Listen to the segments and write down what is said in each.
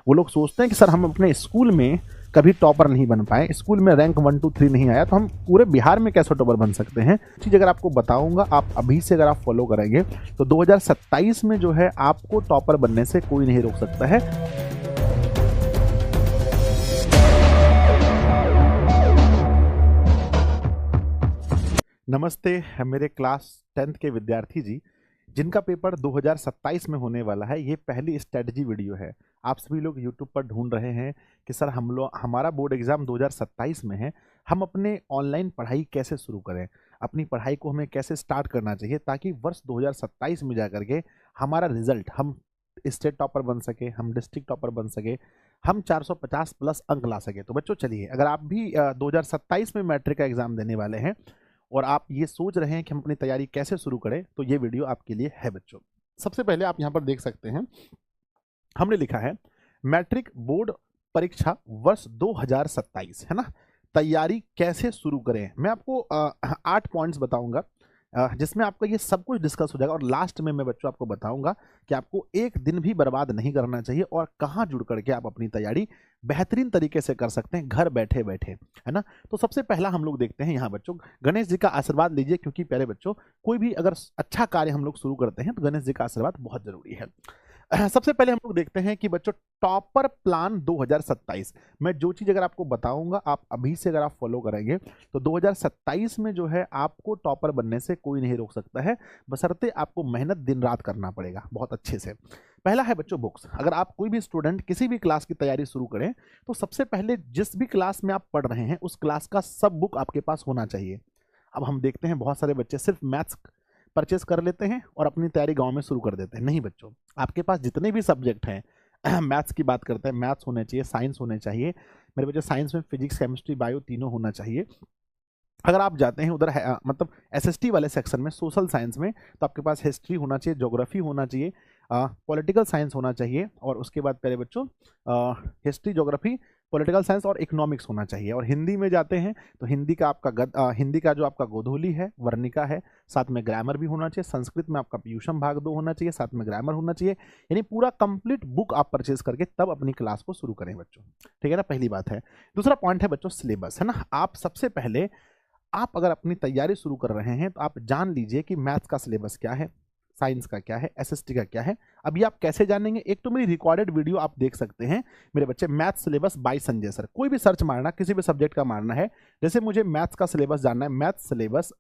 वो लोग सोचते हैं कि सर हम अपने स्कूल में कभी टॉपर नहीं बन पाए, स्कूल में रैंक 1 2 3 नहीं आया, तो हम पूरे बिहार में कैसे टॉपर बन सकते हैं। चीज़ अगर आपको बताऊंगा, आप अभी से अगर आप फॉलो करेंगे तो 2027 में जो है आपको टॉपर बनने से कोई नहीं रोक सकता है। नमस्ते मेरे क्लास 10th के विद्यार्थी जी, जिनका पेपर 2027 में होने वाला है। ये पहली स्ट्रेटजी वीडियो है। आप सभी लोग यूट्यूब पर ढूंढ रहे हैं कि सर हमारा बोर्ड एग्जाम 2027 में है, हम अपने ऑनलाइन पढ़ाई कैसे शुरू करें, अपनी पढ़ाई को हमें कैसे स्टार्ट करना चाहिए ताकि वर्ष 2027 में जा करके हमारा रिजल्ट, हम स्टेट टॉपर बन सके, हम डिस्ट्रिक्ट टॉपर बन सके, हम 450 प्लस अंक ला सके। तो बच्चों चलिए, अगर आप भी 2027 में मैट्रिक का एग्जाम देने वाले हैं और आप ये सोच रहे हैं कि हम अपनी तैयारी कैसे शुरू करें, तो ये वीडियो आपके लिए है बच्चों। सबसे पहले आप यहाँ पर देख सकते हैं, हमने लिखा है मैट्रिक बोर्ड परीक्षा वर्ष 2027, है ना, तैयारी कैसे शुरू करें। मैं आपको 8 पॉइंट्स बताऊंगा जिसमें आपका ये सब कुछ डिस्कस हो जाएगा, और लास्ट में मैं बच्चों आपको बताऊंगा कि आपको एक दिन भी बर्बाद नहीं करना चाहिए और कहाँ जुड़ करके आप अपनी तैयारी बेहतरीन तरीके से कर सकते हैं घर बैठे बैठे, है ना। तो सबसे पहला हम लोग देखते हैं यहाँ बच्चों, गणेश जी का आशीर्वाद लीजिए, क्योंकि प्यारे बच्चों कोई भी अगर अच्छा कार्य हम लोग शुरू करते हैं तो गणेश जी का आशीर्वाद बहुत जरूरी है। सबसे पहले हम लोग देखते हैं कि बच्चों टॉपर प्लान 2027, मैं जो चीज़ अगर आपको बताऊंगा आप अभी से अगर आप फॉलो करेंगे तो 2027 में जो है आपको टॉपर बनने से कोई नहीं रोक सकता है, बशर्ते आपको मेहनत दिन रात करना पड़ेगा बहुत अच्छे से। पहला है बच्चों बुक्स। अगर आप कोई भी स्टूडेंट किसी भी क्लास की तैयारी शुरू करें तो सबसे पहले जिस भी क्लास में आप पढ़ रहे हैं उस क्लास का सब बुक आपके पास होना चाहिए। अब हम देखते हैं बहुत सारे बच्चे सिर्फ मैथ्स परचेस कर लेते हैं और अपनी तैयारी गांव में शुरू कर देते हैं। नहीं बच्चों, आपके पास जितने भी सब्जेक्ट हैं मैथ्स की बात करते हैं, मैथ्स होने चाहिए, साइंस होने चाहिए मेरे बच्चे, साइंस में फिजिक्स केमिस्ट्री बायो तीनों होना चाहिए। अगर आप जाते हैं उधर मतलब एसएसटी वाले सेक्शन में सोशल साइंस में, तो आपके पास हिस्ट्री होना चाहिए, ज्योग्राफी होना चाहिए, पॉलिटिकल साइंस होना चाहिए, और उसके बाद प्यारे बच्चों हिस्ट्री, ज्योग्राफी, पॉलिटिकल साइंस और इकोनॉमिक्स होना चाहिए। और हिंदी में जाते हैं तो हिंदी का आपका हिंदी का जो आपका गोधूली है, वर्णिका है, साथ में ग्रामर भी होना चाहिए। संस्कृत में आपका पीयूषम भाग 2 होना चाहिए, साथ में ग्रामर होना चाहिए। यानी पूरा कंप्लीट बुक आप परचेज करके तब अपनी क्लास को शुरू करें बच्चों, ठीक है ना, पहली बात है। दूसरा पॉइंट है बच्चों सिलेबस, है ना। आप सबसे पहले आप अगर अपनी तैयारी शुरू कर रहे हैं तो आप जान लीजिए कि मैथ्स का सिलेबस क्या है, साइंस का क्या है, एसएसटी का क्या है। अब ये आप कैसे जानेंगे, एक तो मेरी रिकॉर्डेड वीडियो आप देख सकते हैं मेरे बच्चे, maths syllabus by Sanjay sir. कोई भी सर्च मारना, किसी भी सब्जेक्ट का मारना है, जैसे मुझे मैथ्स का सिलेबस जानना है, maths syllabus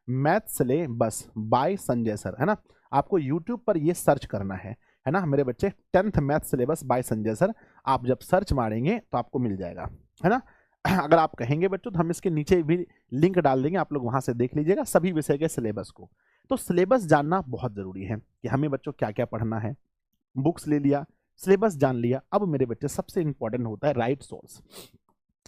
maths syllabus by Sanjay sir, है ना। आपको यूट्यूब पर ये सर्च करना है ना मेरे बच्चे, 10th maths syllabus by Sanjay sir. आप जब सर्च मारेंगे तो आपको मिल जाएगा, है ना। अगर आप कहेंगे बच्चों तो हम इसके नीचे भी लिंक डाल देंगे, आप लोग वहां से देख लीजिएगा सभी विषय के सिलेबस को। तो सिलेबस जानना बहुत जरूरी है कि हमें बच्चों क्या क्या पढ़ना है। बुक्स ले लिया, सिलेबस जान लिया, अब मेरे बच्चे सबसे इंपॉर्टेंट होता है राइट सोर्स,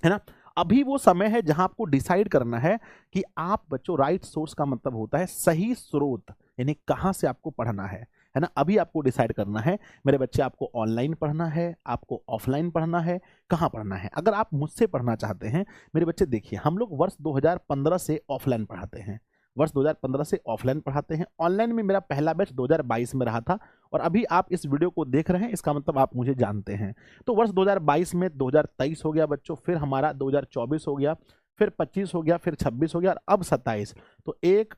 है ना। अभी वो समय है जहां आपको डिसाइड करना है कि आप बच्चों, राइट सोर्स का मतलब होता है सही स्रोत, यानी कहां से आपको पढ़ना है ना। अभी आपको डिसाइड करना है मेरे बच्चे, आपको ऑनलाइन पढ़ना है, आपको ऑफलाइन पढ़ना है, कहाँ पढ़ना है। अगर आप मुझसे पढ़ना चाहते हैं मेरे बच्चे, देखिए हम लोग वर्ष 2015 से ऑफलाइन पढ़ाते हैं, वर्ष 2015 से ऑफलाइन पढ़ाते हैं। ऑनलाइन में मेरा पहला बैच 2022 में रहा था, और अभी आप इस वीडियो को देख रहे हैं, इसका मतलब आप मुझे जानते हैं। तो वर्ष 2022 में 2023 हो गया बच्चों, फिर हमारा 2024 हो गया, फिर 25 हो गया, फिर 26 हो गया, और अब 27। तो एक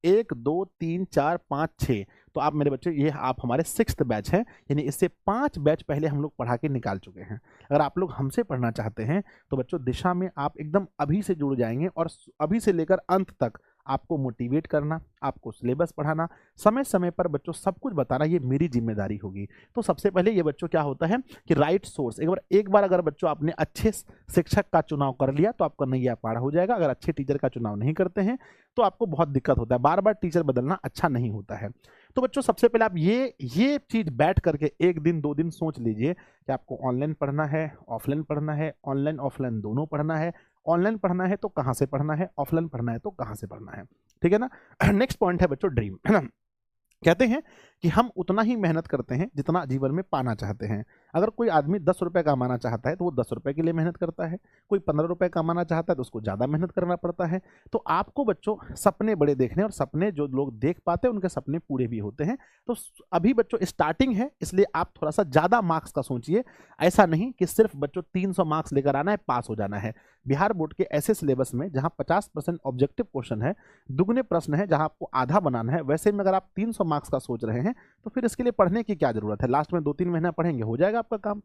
1 2 3 4 5 6, तो आप मेरे बच्चे ये आप हमारे 6th बैच है, यानी इससे 5 बैच पहले हम लोग पढ़ा के निकाल चुके हैं। अगर आप लोग हमसे पढ़ना चाहते हैं तो बच्चों दिशा में आप एकदम अभी से जुड़ जाएंगे, और अभी से लेकर अंत तक आपको मोटिवेट करना, आपको सिलेबस पढ़ाना, समय समय पर बच्चों सब कुछ बताना, ये मेरी जिम्मेदारी होगी। तो सबसे पहले ये बच्चों क्या होता है कि राइट सोर्स, एक बार अगर बच्चों आपने अच्छे शिक्षक का चुनाव कर लिया तो आपका नैया पार हो जाएगा। अगर अच्छे टीचर का चुनाव नहीं करते हैं तो आपको बहुत दिक्कत होता है, बार बार टीचर बदलना अच्छा नहीं होता है। तो बच्चों सबसे पहले आप ये चीज बैठ करके 1 दिन 2 दिन सोच लीजिए कि आपको ऑनलाइन पढ़ना है, ऑफलाइन पढ़ना है, ऑनलाइन ऑफलाइन दोनों पढ़ना है। ऑनलाइन पढ़ना है तो कहां से पढ़ना है, ऑफलाइन पढ़ना है तो कहां से पढ़ना है, ठीक है ना। नेक्स्ट पॉइंट है बच्चों ड्रीम, है ना। कहते हैं कि हम उतना ही मेहनत करते हैं जितना जीवन में पाना चाहते हैं। अगर कोई आदमी 10 रुपये कमाना चाहता है तो वो 10 रुपये के लिए मेहनत करता है, कोई 15 रुपये कमाना चाहता है तो उसको ज़्यादा मेहनत करना पड़ता है। तो आपको बच्चों सपने बड़े देखने, और सपने जो लोग देख पाते हैं उनके सपने पूरे भी होते हैं। तो अभी बच्चों स्टार्टिंग है, इसलिए आप थोड़ा सा ज़्यादा मार्क्स का सोचिए। ऐसा नहीं कि सिर्फ बच्चों 300 मार्क्स लेकर आना है, पास हो जाना है। बिहार बोर्ड के ऐसे सिलेबस में जहां 50% ऑब्जेक्टिव क्वेश्चन है, दुगने प्रश्न है, जहां आपको आधा बनाना है, वैसे में अगर आप 300 मार्क्स का सोच रहे हैं तो फिर इसके लिए पढ़ने की क्या जरूरत है। लास्ट में 2-3 महीना पढ़ेंगे, हो जाएगा आपका काम।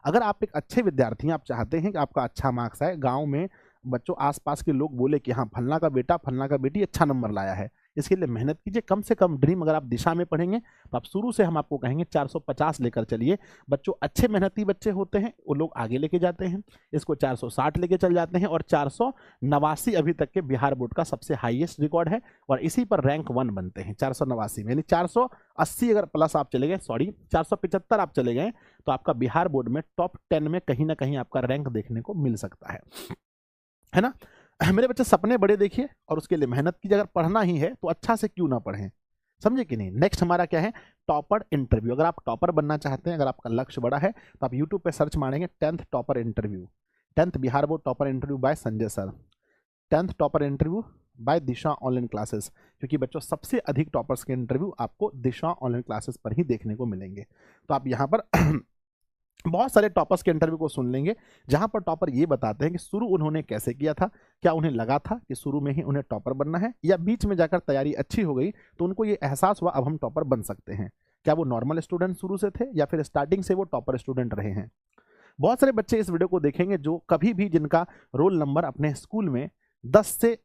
अगर आप एक अच्छे विद्यार्थी हैं, आप चाहते हैं कि आपका अच्छा मार्क्स आए, गांव में बच्चों आसपास के लोग बोले कि हाँ फलना का बेटा, फलना का बेटी अच्छा नंबर लाया है, इसके लिए मेहनत कीजिए। कम से कम ड्रीम अगर आप दिशा में पढ़ेंगे तो आप शुरू से हम आपको कहेंगे 450 लेकर चलिए। बच्चों अच्छे मेहनती बच्चे होते हैं वो लोग आगे लेके जाते हैं, इसको 460 लेके चल जाते हैं, और 489 अभी तक के बिहार बोर्ड का सबसे हाईएस्ट रिकॉर्ड है, और इसी पर रैंक 1 बनते हैं 489 में। यानी 480 अगर प्लस आप चले गए, सॉरी 475 आप चले गए, तो आपका बिहार बोर्ड में टॉप 10 में कहीं ना कहीं आपका रैंक देखने को मिल सकता है ना। मेरे बच्चे सपने बड़े देखिए और उसके लिए मेहनत कीजिए। अगर पढ़ना ही है तो अच्छा से क्यों ना पढ़ें, समझे कि नहीं। नेक्स्ट हमारा क्या है, टॉपर इंटरव्यू। अगर आप टॉपर बनना चाहते हैं, अगर आपका लक्ष्य बड़ा है, तो आप यूट्यूब पे सर्च मारेंगे 10th topper interview, 10th Bihar board topper interview by Sanjay sir, 10th topper interview by Disha online classes. क्योंकि बच्चों सबसे अधिक टॉपर्स के इंटरव्यू आपको दिशा ऑनलाइन क्लासेस पर ही देखने को मिलेंगे। तो आप यहाँ पर बहुत सारे टॉपर्स के इंटरव्यू को सुन लेंगे, जहां पर टॉपर ये बताते हैं कि शुरू उन्होंने कैसे किया था, क्या उन्हें लगा था कि शुरू में ही उन्हें टॉपर बनना है, या बीच में जाकर तैयारी अच्छी हो गई तो उनको ये एहसास हुआ अब हम टॉपर बन सकते हैं। क्या वो नॉर्मल स्टूडेंट शुरू से थे या फिर स्टार्टिंग से वो टॉपर स्टूडेंट रहे हैं। बहुत सारे बच्चे इस वीडियो को देखेंगे जो कभी भी जिनका रोल नंबर अपने स्कूल में 10 से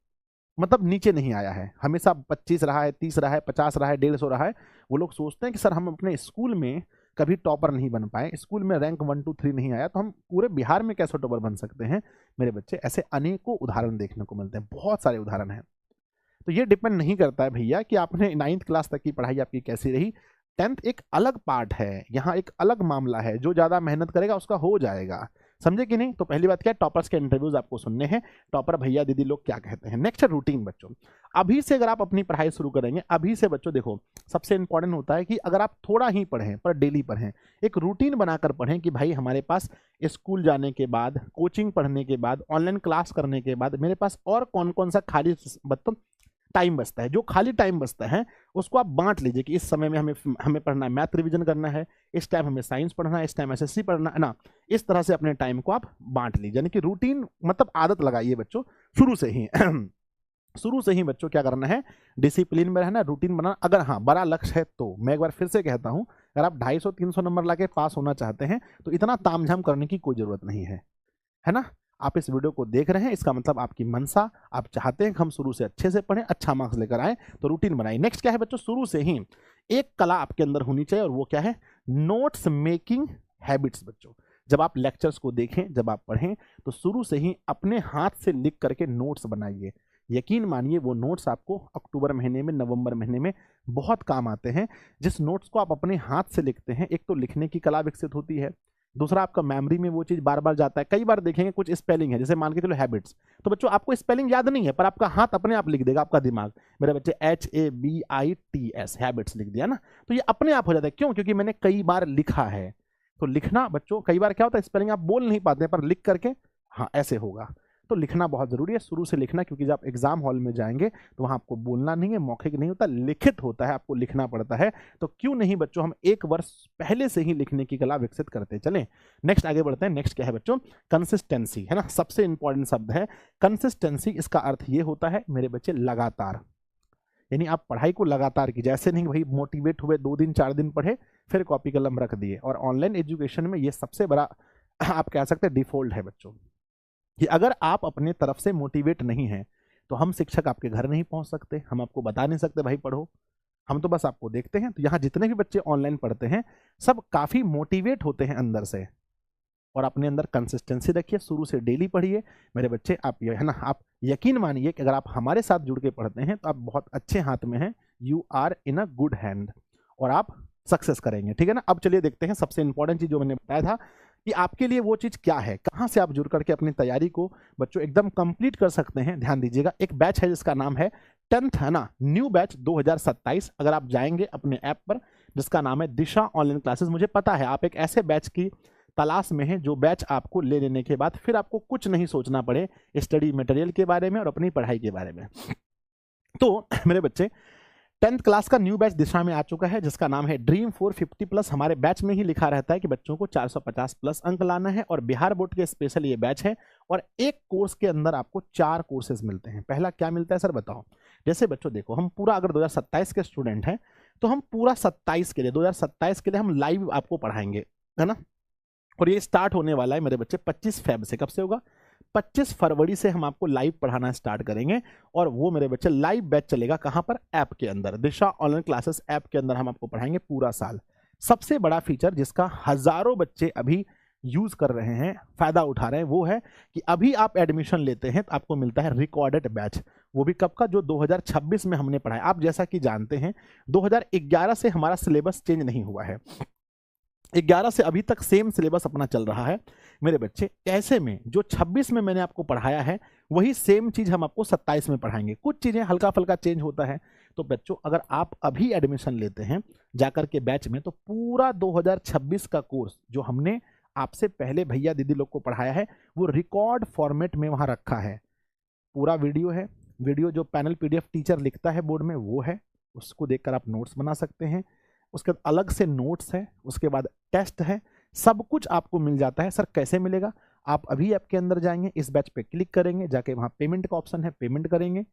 मतलब नीचे नहीं आया है, हमेशा 25 रहा है, 30 रहा है, 50 रहा है, 150 रहा है, वो लोग सोचते हैं कि सर हम अपने स्कूल में कभी टॉपर नहीं बन पाए, स्कूल में रैंक 1 2 3 नहीं आया, तो हम पूरे बिहार में कैसे टॉपर बन सकते हैं। मेरे बच्चे ऐसे अनेकों उदाहरण देखने को मिलते हैं, बहुत सारे उदाहरण हैं। तो ये डिपेंड नहीं करता है भैया कि आपने 9th क्लास तक की पढ़ाई आपकी कैसी रही। 10th एक अलग पार्ट है, यहाँ एक अलग मामला है, जो ज़्यादा मेहनत करेगा उसका हो जाएगा, समझे कि नहीं। तो पहली बात क्या है, टॉपर्स के इंटरव्यूज आपको सुनने हैं, टॉपर भैया दीदी लोग क्या कहते हैं। नेक्स्ट है रूटीन। बच्चों अभी से अगर आप अपनी पढ़ाई शुरू करेंगे, अभी से बच्चों देखो सबसे इंपॉर्टेंट होता है कि अगर आप थोड़ा ही पढ़ें पर डेली पढ़ें, एक रूटीन बनाकर पढ़ें कि भाई हमारे पास स्कूल जाने के बाद, कोचिंग पढ़ने के बाद, ऑनलाइन क्लास करने के बाद मेरे पास और कौन कौन सा खाली मतलब टाइम बचता है। जो खाली टाइम बचता है उसको आप बांट लीजिए कि इस समय में हमें पढ़ना है, मैथ रिवीजन करना है, इस टाइम हमें साइंस पढ़ना है, इस टाइम एसएससी पढ़ना है ना। इस तरह से अपने टाइम को आप बांट लीजिए, यानी कि रूटीन मतलब आदत लगाइए बच्चों शुरू से ही। शुरू से ही बच्चों क्या करना है, डिसिप्लिन में रहना, रूटीन बनाना। अगर हाँ बड़ा लक्ष्य है तो मैं एक बार फिर से कहता हूं, अगर आप 250-300 नंबर लाके पास होना चाहते हैं तो इतना तामझाम करने की कोई जरूरत नहीं है ना। आप इस वीडियो को देख रहे हैं, इसका मतलब आपकी मनसा, आप चाहते हैं कि हम शुरू से अच्छे से पढ़ें, अच्छा मार्क्स लेकर आए, तो रूटीन बनाइए। नेक्स्ट क्या है बच्चों, शुरू से ही एक कला आपके अंदर होनी चाहिए, और वो क्या है, नोट्स मेकिंग हैबिट्स। बच्चों जब आप लेक्चर्स को देखें, जब आप पढ़ें, तो शुरू से ही अपने हाथ से लिख करके नोट्स बनाइए। यकीन मानिए वो नोट्स आपको अक्टूबर महीने में, नवंबर महीने में बहुत काम आते हैं। जिस नोट्स को आप अपने हाथ से लिखते हैं, एक तो लिखने की कला विकसित होती है, दूसरा आपका मेमोरी में वो चीज बार बार जाता है। कई बार देखेंगे कुछ स्पेलिंग है, जैसे मान के चलो हैबिट्स, तो बच्चों आपको स्पेलिंग याद नहीं है पर आपका हाथ अपने आप लिख देगा, आपका दिमाग। मेरे बच्चे HABITS हैबिट्स लिख दिया ना, तो ये अपने आप हो जाता है। क्यों? क्योंकि मैंने कई बार लिखा है। तो लिखना बच्चों, कई बार क्या होता है स्पेलिंग आप बोल नहीं पाते पर लिख करके हाँ ऐसे होगा। तो लिखना बहुत जरूरी है, शुरू से लिखना, क्योंकि जब आप एग्जाम हॉल में जाएंगे तो वहां आपको बोलना नहीं है, मौखिक नहीं होता, लिखित होता है, आपको लिखना पड़ता है। तो क्यों नहीं बच्चों हम 1 वर्ष पहले से ही लिखने की कला विकसित करते चलें। नेक्स्ट आगे बढ़ते हैं। नेक्स्ट क्या है बच्चों, कंसिस्टेंसी, है ना, सबसे इंपॉर्टेंट शब्द है कंसिस्टेंसी। इसका अर्थ ये होता है मेरे बच्चे लगातार, यानी आप पढ़ाई को लगातार कीजिए। ऐसे नहीं भाई मोटिवेट हुए 2 दिन 4 दिन पढ़े फिर कॉपी कलम रख दिए। और ऑनलाइन एजुकेशन में ये सबसे बड़ा आप कह सकते हैं डिफॉल्ट है बच्चों, कि अगर आप अपने तरफ से मोटिवेट नहीं हैं तो हम शिक्षक आपके घर नहीं पहुंच सकते, हम आपको बता नहीं सकते भाई पढ़ो, हम तो बस आपको देखते हैं। तो यहाँ जितने भी बच्चे ऑनलाइन पढ़ते हैं सब काफ़ी मोटिवेट होते हैं अंदर से, और अपने अंदर कंसिस्टेंसी रखिए, शुरू से डेली पढ़िए मेरे बच्चे। आप ये है ना, आप यकीन मानिए कि अगर आप हमारे साथ जुड़ के पढ़ते हैं तो आप बहुत अच्छे हाथ में हैं, you are in a good hand, और आप सक्सेस करेंगे, ठीक है ना। अब चलिए देखते हैं सबसे इंपॉर्टेंट चीज जो मैंने बताया था कि आपके लिए वो चीज क्या है, कहां से आप जुड़ करके अपनी तैयारी को बच्चों एकदम कंप्लीट कर सकते हैं। ध्यान दीजिएगा, एक बैच है जिसका नाम है 10th, है ना, न्यू बैच 2027। अगर आप जाएंगे अपने ऐप पर जिसका नाम है दिशा ऑनलाइन क्लासेस। मुझे पता है आप एक ऐसे बैच की तलाश में हैं जो बैच आपको ले लेने के बाद फिर आपको कुछ नहीं सोचना पड़े स्टडी मटेरियल के बारे में और अपनी पढ़ाई के बारे में। तो मेरे बच्चे 10th क्लास का न्यू बैच दिशा में आ चुका है जिसका नाम है ड्रीम 450 प्लस। हमारे बैच में ही लिखा रहता है कि बच्चों को 450 प्लस अंक लाना है और बिहार बोर्ड के स्पेशल ये बैच है। और एक कोर्स के अंदर आपको 4 कोर्सेज मिलते हैं। पहला क्या मिलता है सर बताओ। जैसे बच्चों देखो, हम पूरा अगर 2027 के स्टूडेंट हैं तो हम पूरा 27 के लिए 2027 के लिए हम लाइव आपको पढ़ाएंगे, है ना। और ये स्टार्ट होने वाला है मेरे बच्चे 25 फेब से। कब से होगा? 25 फरवरी से हम आपको लाइव पढ़ाना स्टार्ट करेंगे। और वो मेरे बच्चे लाइव बैच चलेगा कहां पर? ऐप के अंदर, दिशा ऑनलाइन क्लासेस ऐप के अंदर हम आपको पढ़ाएंगे पूरा साल। सबसे बड़ा फीचर जिसका हजारों बच्चे अभी यूज कर रहे हैं, फायदा उठा रहे हैं, वो है कि अभी आप एडमिशन लेते हैं तो आपको मिलता है रिकॉर्डेड बैच। वो भी कब का? जो 2026 में हमने पढ़ाया। आप जैसा कि जानते हैं 2011 से हमारा सिलेबस चेंज नहीं हुआ है, 11 से अभी तक सेम सिलेबस अपना चल रहा है मेरे बच्चे। ऐसे में जो 26 में मैंने आपको पढ़ाया है वही सेम चीज हम आपको 27 में पढ़ाएंगे। कुछ चीजें हल्का फुल्का चेंज होता है। तो बच्चों अगर आप अभी एडमिशन लेते हैं जाकर के बैच में तो पूरा 2026 का कोर्स जो हमने आपसे पहले भैया दीदी लोग को पढ़ाया है वो रिकॉर्ड फॉर्मेट में वहां रखा है। पूरा वीडियो है, वीडियो जो पैनल पीडीएफ टीचर लिखता है बोर्ड में वो है, उसको देखकर आप नोट्स बना सकते हैं। उसके बाद अलग से नोट्स है, उसके बाद टेस्ट है, सब कुछ आपको मिल जाता है। सर कैसे मिलेगा? आप अभी ऐप के अंदर जाएंगे, इस बैच पे क्लिक करेंगे, जाके वहां पेमेंट का ऑप्शन है, पेमेंट करेंगे,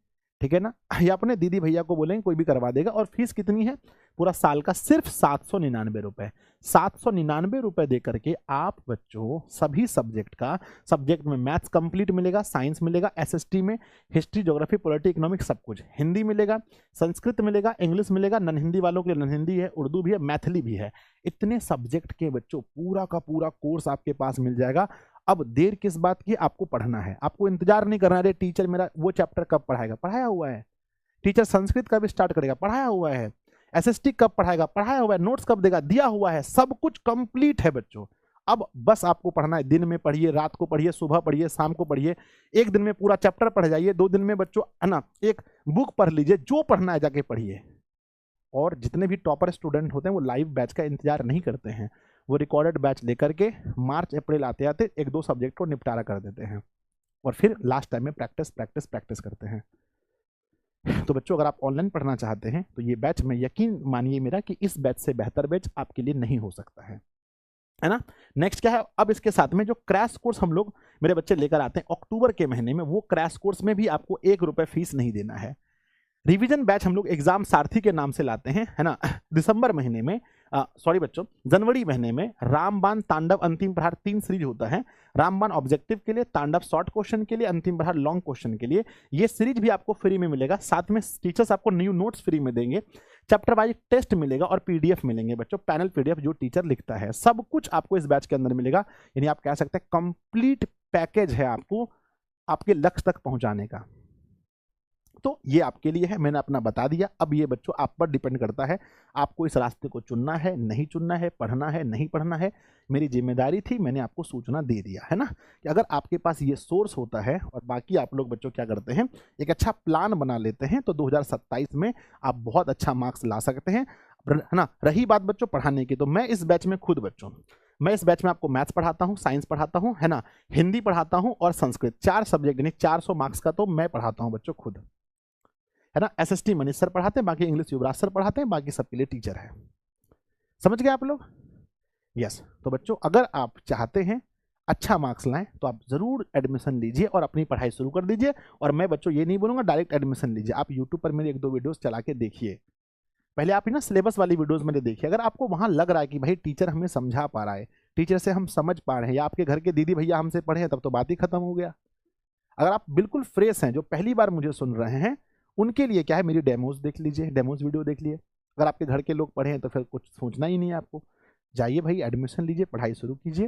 ठीक है ना। या अपने दीदी भैया को बोलेंगे कोई भी करवा देगा। और फीस कितनी है? पूरा साल का सिर्फ 799 रुपए। 799 रुपए दे करके आप बच्चों सभी सब्जेक्ट का, सब्जेक्ट में मैथ्स कंप्लीट मिलेगा, साइंस मिलेगा, एसएसटी में हिस्ट्री, ज्योग्राफी, पॉलिटी, इकोनॉमिक्स सब कुछ, हिंदी मिलेगा, संस्कृत मिलेगा, इंग्लिश मिलेगा, नन हिंदी वालों के लिए नन हिंदी है, उर्दू भी है, मैथिली भी है। इतने सब्जेक्ट के बच्चों पूरा का पूरा कोर्स आपके पास मिल जाएगा। अब देर किस बात की? आपको पढ़ना है, आपको इंतजार नहीं करना है अरे टीचर मेरा वो चैप्टर कब पढ़ाएगा, पढ़ाया हुआ है। टीचर संस्कृत कब स्टार्ट करेगा, पढ़ाया हुआ है। एसएसटी कब पढ़ाएगा, पढ़ाया हुआ है। नोट्स कब देगा, दिया हुआ है। सब कुछ कंप्लीट है बच्चों। अब बस आपको पढ़ना है। दिन में पढ़िए, रात को पढ़िए, सुबह पढ़िए, शाम को पढ़िए। एक दिन में पूरा चैप्टर पढ़ जाइए, 2 दिन में बच्चों है ना एक बुक पढ़ लीजिए, जो पढ़ना है जाके पढ़िए। और जितने भी टॉपर स्टूडेंट होते हैं वो लाइव बैच का इंतजार नहीं करते हैं, वो रिकॉर्डेड बैच लेकर के मार्च अप्रैल आते आते 1-2 सब्जेक्ट को निपटारा कर देते हैं और फिर लास्ट टाइम में प्रैक्टिस प्रैक्टिस प्रैक्टिस करते हैं। तो बच्चों अगर आप ऑनलाइन पढ़ना चाहते हैं तो ये बैच में यकीन मानिए मेरा कि इस बैच से बेहतर बैच आपके लिए नहीं हो सकता है ना। नेक्स्ट क्या है? अब इसके साथ में जो क्रैश कोर्स हम लोग मेरे बच्चे लेकर आते हैं अक्टूबर के महीने में, वो क्रैश कोर्स में भी आपको 1 रुपए फीस नहीं देना है। रिवीजन बैच हम लोग एग्जाम सारथी के नाम से लाते हैं, है ना। दिसंबर महीने में सॉरी बच्चों, जनवरी महीने में रामबाण, तांडव, अंतिम प्रहार 3 सीरीज होता है। रामबाण ऑब्जेक्टिव के लिए, तांडव शॉर्ट क्वेश्चन के लिए, अंतिम प्रहार लॉन्ग क्वेश्चन के लिए। ये सीरीज भी आपको फ्री में मिलेगा। साथ में टीचर्स आपको न्यू नोट्स फ्री में देंगे, चैप्टर वाइज टेस्ट मिलेगा और पीडीएफ मिलेंगे बच्चों, पैनल पीडीएफ जो टीचर लिखता है। सब कुछ आपको इस बैच के अंदर मिलेगा। यानी आप कह सकते हैं कंप्लीट पैकेज है आपको आपके लक्ष्य तक पहुंचाने का। तो ये आपके लिए है, मैंने अपना बता दिया। अब ये बच्चों आप पर डिपेंड करता है, आपको इस रास्ते को चुनना है, नहीं चुनना है, पढ़ना है, नहीं पढ़ना है। मेरी जिम्मेदारी थी, मैंने आपको सूचना दे दिया है ना कि अगर आपके पास ये सोर्स होता है और बाकी आप लोग बच्चों क्या करते हैं, एक अच्छा प्लान बना लेते हैं तो 2027 में आप बहुत अच्छा मार्क्स ला सकते हैं, है ना। रही बात बच्चों पढ़ाने की, तो मैं इस बैच में खुद बच्चों, मैं इस बैच में आपको मैथ्स पढ़ाता हूँ, साइंस पढ़ाता हूँ, है ना, हिंदी पढ़ाता हूँ और संस्कृत, 4 सब्जेक्ट यानी 400 मार्क्स का तो मैं पढ़ाता हूँ बच्चों खुद, है ना। एसएसटी मनीष सर पढ़ाते हैं, बाकी इंग्लिश युवराज सर पढ़ाते हैं, बाकी सबके लिए टीचर है। समझ गए आप लोग? यस। तो बच्चों अगर आप चाहते हैं अच्छा मार्क्स लाएं तो आप जरूर एडमिशन लीजिए और अपनी पढ़ाई शुरू कर दीजिए। और मैं बच्चों ये नहीं बोलूंगा डायरेक्ट एडमिशन लीजिए, आप यूट्यूब पर मेरे 1-2 वीडियोस चला के देखिए। पहले आप ना सिलेबस वाली वीडियोस में देखिए, अगर आपको वहां लग रहा है कि भाई टीचर हमें समझा पा रहा है, टीचर से हम समझ पा रहे हैं, या आपके घर के दीदी भैया हमसे पढ़े हैं, तब तो बात ही खत्म हो गया। अगर आप बिल्कुल फ्रेश हैं, जो पहली बार मुझे सुन रहे हैं, उनके लिए क्या है, मेरी डेमोज देख लीजिए, डेमोज वीडियो देख लिए। अगर आपके घर के लोग पढ़े हैं तो फिर कुछ सोचना ही नहीं है आपको, जाइए भाई एडमिशन लीजिए, पढ़ाई शुरू कीजिए,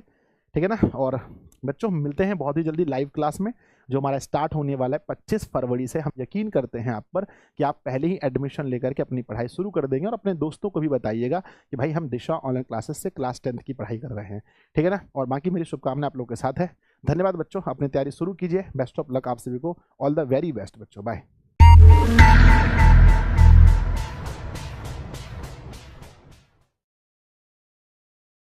ठीक है ना। और बच्चों मिलते हैं बहुत ही जल्दी लाइव क्लास में, जो हमारा स्टार्ट होने वाला है 25 फरवरी से। हम यकीन करते हैं आप पर कि आप पहले ही एडमिशन लेकर के अपनी पढ़ाई शुरू कर देंगे और अपने दोस्तों को भी बताइएगा कि भाई हम दिशा ऑनलाइन क्लासेस से क्लास 10th की पढ़ाई कर रहे हैं, ठीक है ना। और बाकी मेरी शुभकामनाएं आप लोगों के साथ है। धन्यवाद बच्चों, अपनी तैयारी शुरू कीजिए। बेस्ट ऑफ लक आप सभी को, ऑल द वेरी बेस्ट बच्चों, बाय।